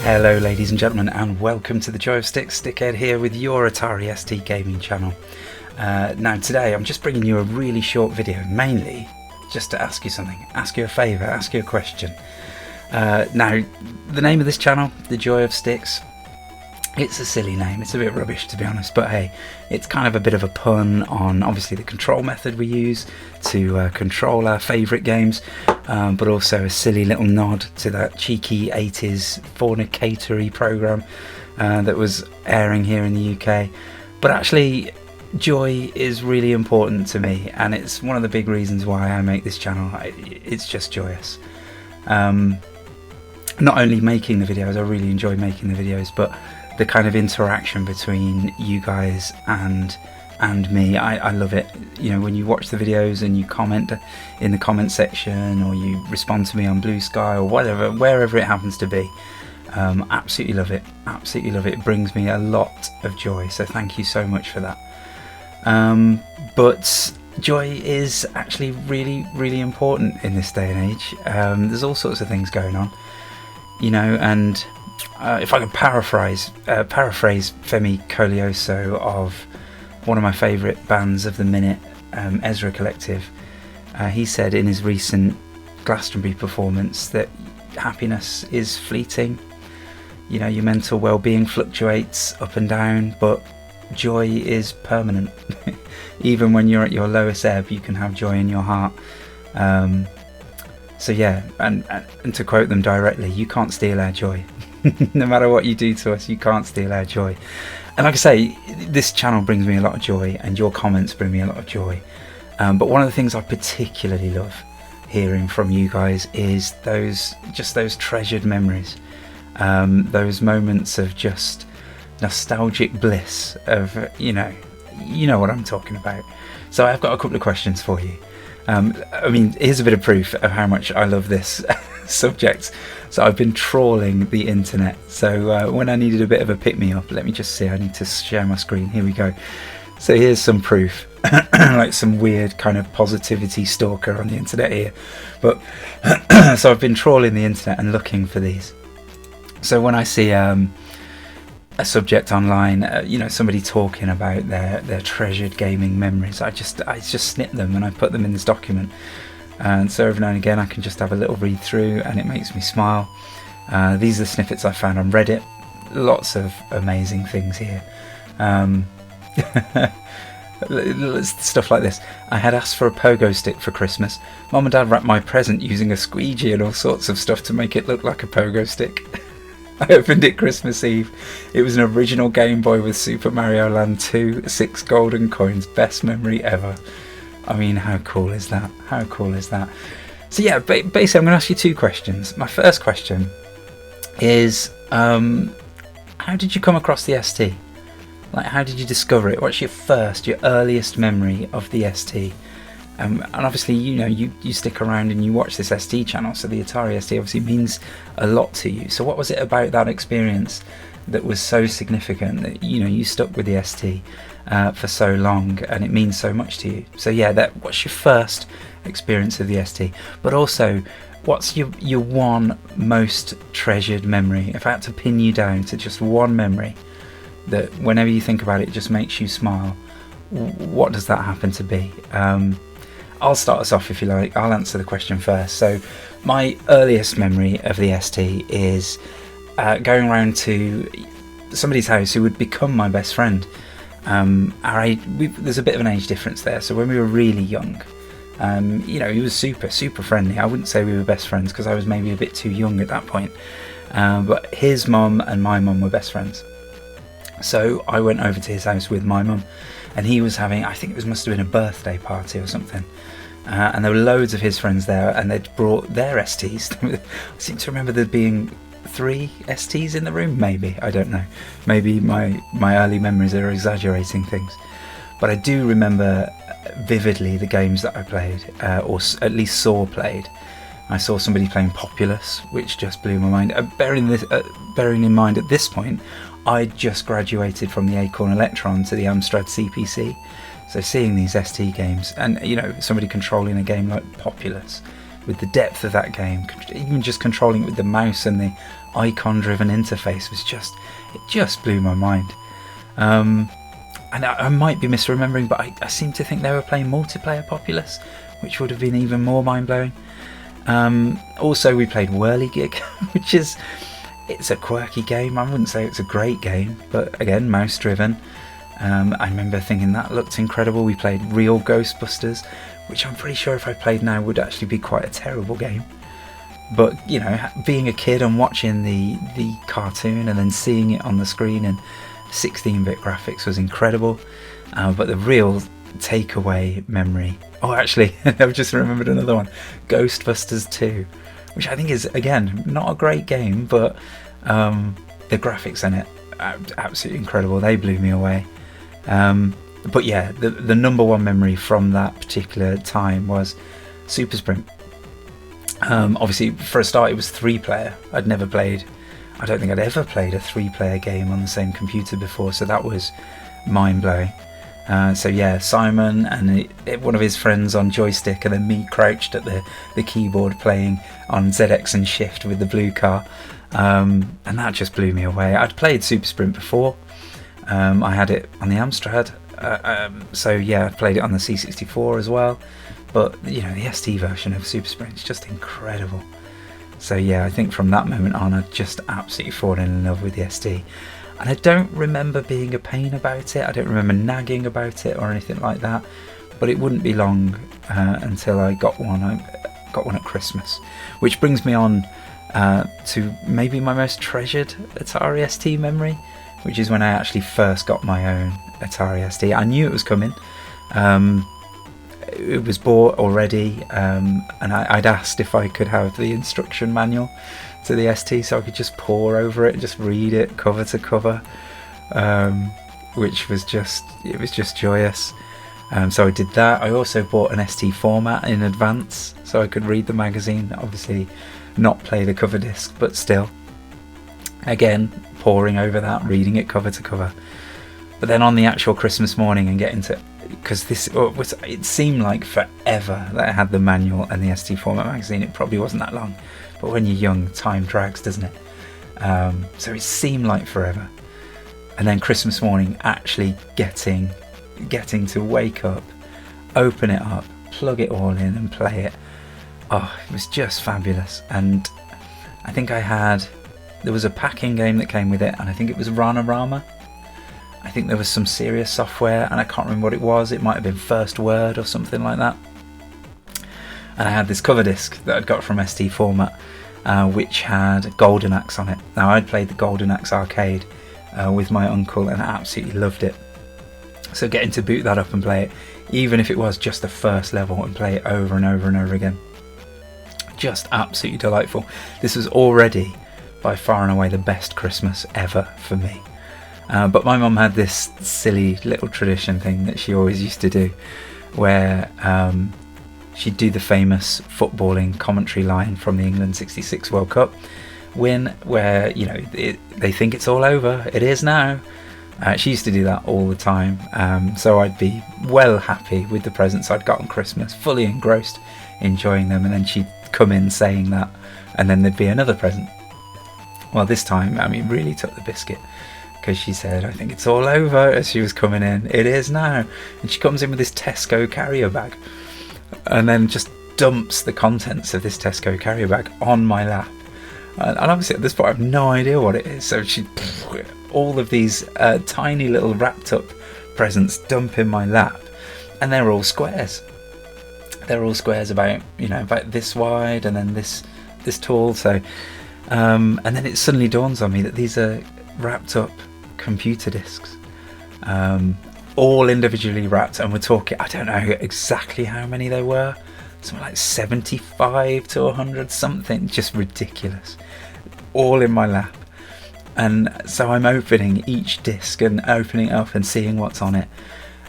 Hello ladies and gentlemen, and welcome to the Joy of Sticks. Stickhead here with your Atari ST gaming channel. Now today I'm just bringing you a really short video, mainly just to ask you something, ask you a favour, ask you a question. Now the name of this channel, The Joy of Sticks, it's a silly name, it's a bit rubbish to be honest, but hey, it's kind of a bit of a pun on obviously the control method we use to control our favourite games, but also a silly little nod to that cheeky 80s fornicatory programme that was airing here in the UK. But actually, joy is really important to me, and it's one of the big reasons why I make this channel. It's just joyous. Not only making the videos, I really enjoy making the videos, but the kind of interaction between you guys and me, I love it. You know, when you watch the videos and you comment in the comment section, or you respond to me on Blue Sky or whatever, wherever it happens to be, absolutely love it. Absolutely love it. It brings me a lot of joy. So thank you so much for that. But joy is actually really, really important in this day and age. There's all sorts of things going on, you know, and if I can paraphrase Femi Colioso of one of my favourite bands of the minute, Ezra Collective, he said in his recent Glastonbury performance that happiness is fleeting. You know, your mental well-being fluctuates up and down, but joy is permanent. Even when you're at your lowest ebb, you can have joy in your heart. So yeah, and to quote them directly, you can't steal our joy. No matter what you do to us, you can't steal our joy. And like I say, this channel brings me a lot of joy, and your comments bring me a lot of joy. But one of the things I particularly love hearing from you guys is those treasured memories, those moments of just nostalgic bliss of, you know what I'm talking about. So I've got a couple of questions for you. I mean, here's a bit of proof of how much I love this subject. So I've been trawling the internet. So when I needed a bit of a pick-me-up, let me just see, I need to share my screen. Here we go. So here's some proof, like some weird kind of positivity stalker on the internet here. But so I've been trawling the internet and looking for these. So when I see a subject online, somebody talking about their treasured gaming memories, I just snip them and I put them in this document. And so every now and again I can just have a little read through, and it makes me smile. These are the snippets I found on Reddit. Lots of amazing things here. Stuff like this. I had asked for a pogo stick for Christmas. Mum and Dad wrapped my present using a squeegee and all sorts of stuff to make it look like a pogo stick. I opened it Christmas Eve. It was an original Game Boy with Super Mario Land 2, 6 golden coins. Best memory ever. I mean, how cool is that? How cool is that? So yeah, basically I'm going to ask you two questions. My first question is, how did you come across the ST? Like, how did you discover it? What's your earliest memory of the ST? And obviously, you stick around and you watch this ST channel, so the Atari ST obviously means a lot to you. So what was it about that experience that was so significant that you stuck with the ST for so long, and it means so much to you? So yeah, what's your first experience of the ST? But also, what's your one most treasured memory? If I had to pin you down to just one memory that whenever you think about it, it just makes you smile, what does that happen to be? I'll start us off if you like. I'll answer the question first. So my earliest memory of the ST is going around to somebody's house who would become my best friend. There's a bit of an age difference there. So when we were really young, he was super, super friendly. I wouldn't say we were best friends because I was maybe a bit too young at that point. But his mum and my mum were best friends. So I went over to his house with my mum, and he was having, I think must have been a birthday party or something. And there were loads of his friends there, and they'd brought their STs. I seem to remember there being 3 STs in the room, maybe, I don't know. Maybe my early memories are exaggerating things. But I do remember vividly the games that I played, or at least saw played. I saw somebody playing Populous, which just blew my mind. Bearing in mind at this point, I just graduated from the Acorn Electron to the Amstrad CPC. So seeing these ST games and somebody controlling a game like Populous with the depth of that game, even just controlling it with the mouse and the icon-driven interface it just blew my mind. And I might be misremembering, but I seem to think they were playing multiplayer Populous, which would have been even more mind-blowing. Also, we played Whirligig, which it's a quirky game. I wouldn't say it's a great game, but again, mouse-driven. I remember thinking that looked incredible. We played Real Ghostbusters, which I'm pretty sure if I played now would actually be quite a terrible game. But, you know, being a kid and watching the cartoon and then seeing it on the screen in 16-bit graphics was incredible. But the real takeaway memory... Oh, actually, I've just remembered another one. Ghostbusters 2, which I think is, again, not a great game, but the graphics in it, absolutely incredible. They blew me away. But yeah, the number one memory from that particular time was Super Sprint. Obviously, for a start, it was 3-player. I don't think I'd ever played a 3-player game on the same computer before, so that was mind-blowing. So yeah, Simon and one of his friends on joystick, and then me crouched at the keyboard playing on ZX and Shift with the blue car, and that just blew me away. I'd played Super Sprint before. I had it on the Amstrad, so yeah, I played it on the C64 as well. But you know, the ST version of Super Sprint is just incredible. So yeah, I think from that moment on, I'd just absolutely fallen in love with the ST. And I don't remember being a pain about it. I don't remember nagging about it or anything like that. But it wouldn't be long until I got one. I got one at Christmas, which brings me on to maybe my most treasured Atari ST memory, which is when I actually first got my own Atari ST. I knew it was coming. It was bought already, and I'd asked if I could have the instruction manual to the ST so I could just pore over it, just read it cover to cover, which was just joyous. So I did that. I also bought an ST format in advance so I could read the magazine, obviously not play the cover disc, but still, again, poring over that, reading it cover to cover. But then on the actual Christmas morning and getting to, because it seemed like forever that I had the manual and the ST format magazine. It probably wasn't that long, but when you're young, time drags, doesn't it? So it seemed like forever. And then Christmas morning, actually getting to wake up, open it up, plug it all in and play it. Oh, it was just fabulous. And I think there was a packing game that came with it, and I think it was Rana-Rama. I think there was some serious software, and I can't remember what it was. It might have been First Word or something like that. And I had this cover disc that I'd got from ST Format, which had Golden Axe on it. Now, I'd played the Golden Axe arcade with my uncle and I absolutely loved it. So getting to boot that up and play it, even if it was just the first level, and play it over and over and over again, just absolutely delightful. This was already by far and away the best Christmas ever for me. But my mum had this silly little tradition thing that she always used to do, where she'd do the famous footballing commentary line from the England '66 World Cup win, where, you know, they think it's all over. It is now. She used to do that all the time. So I'd be well happy with the presents I'd got on Christmas, fully engrossed, enjoying them, and then she'd come in saying that, and then there'd be another present. Well, this time, I mean, really took the biscuit, because she said, "I think it's all over," as she was coming in. It is now. And she comes in with this Tesco carrier bag, and then just dumps the contents of this Tesco carrier bag on my lap. And obviously at this point I have no idea what it is, so she, all of these tiny little wrapped up presents dump in my lap, and they're all squares. They're all squares about this wide, and then this tall. So and then it suddenly dawns on me that these are wrapped up computer discs, all individually wrapped, and we're talking, I don't know exactly how many there were, something like 75 to 100, something just ridiculous, all in my lap. And so I'm opening each disc and opening it up and seeing what's on it.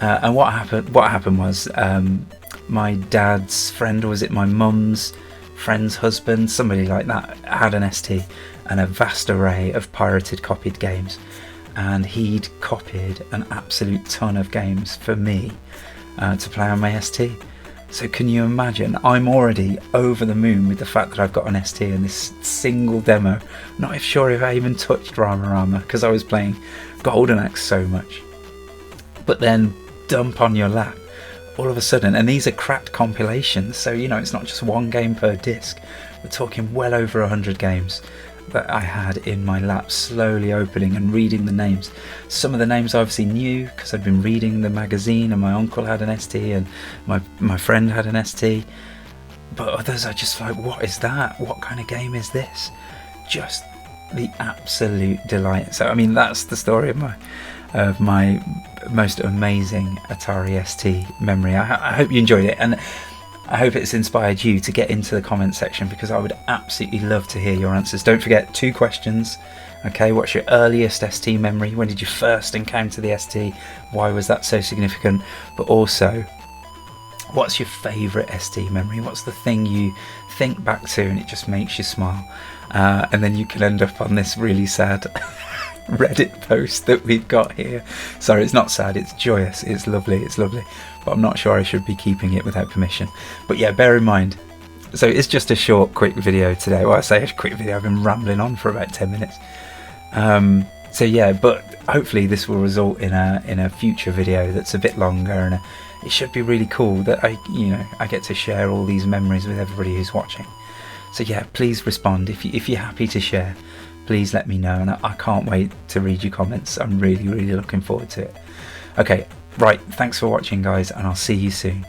And what happened was, my dad's friend, or was it my mum's friend's husband, somebody like that, had an ST and a vast array of pirated, copied games, and he'd copied an absolute ton of games for me to play on my ST. So can you imagine, I'm already over the moon with the fact that I've got an ST and this single demo. Not even sure if I even touched Rama because I was playing Golden Axe so much. But then dump on your lap all of a sudden, and these are cracked compilations, so you know it's not just one game per disc. We're talking well over 100 games that I had in my lap, slowly opening and reading the names. Some of the names I obviously knew because I'd been reading the magazine, and my uncle had an ST and my friend had an ST, but others are just like, what is that? What kind of game is this? Just the absolute delight. So I mean, that's the story of my most amazing Atari ST memory. I hope you enjoyed it, and I hope it's inspired you to get into the comment section, because I would absolutely love to hear your answers. Don't forget 2 questions. Okay, what's your earliest ST memory? When did you first encounter the ST? Why was that so significant? But also, what's your favourite ST memory? What's the thing you think back to and it just makes you smile? And then you can end up on this really sad Reddit post that we've got here. Sorry, it's not sad, it's joyous, it's lovely, but I'm not sure I should be keeping it without permission. But yeah, bear in mind, so it's just a short quick video today. Well, I say a quick video, I've been rambling on for about 10 minutes. So yeah, but hopefully this will result in a future video that's a bit longer, and it should be really cool that I get to share all these memories with everybody who's watching. So yeah, please respond if you're happy to share. Please let me know, and I can't wait to read your comments. I'm really looking forward to it. Okay, right, thanks for watching guys, and I'll see you soon.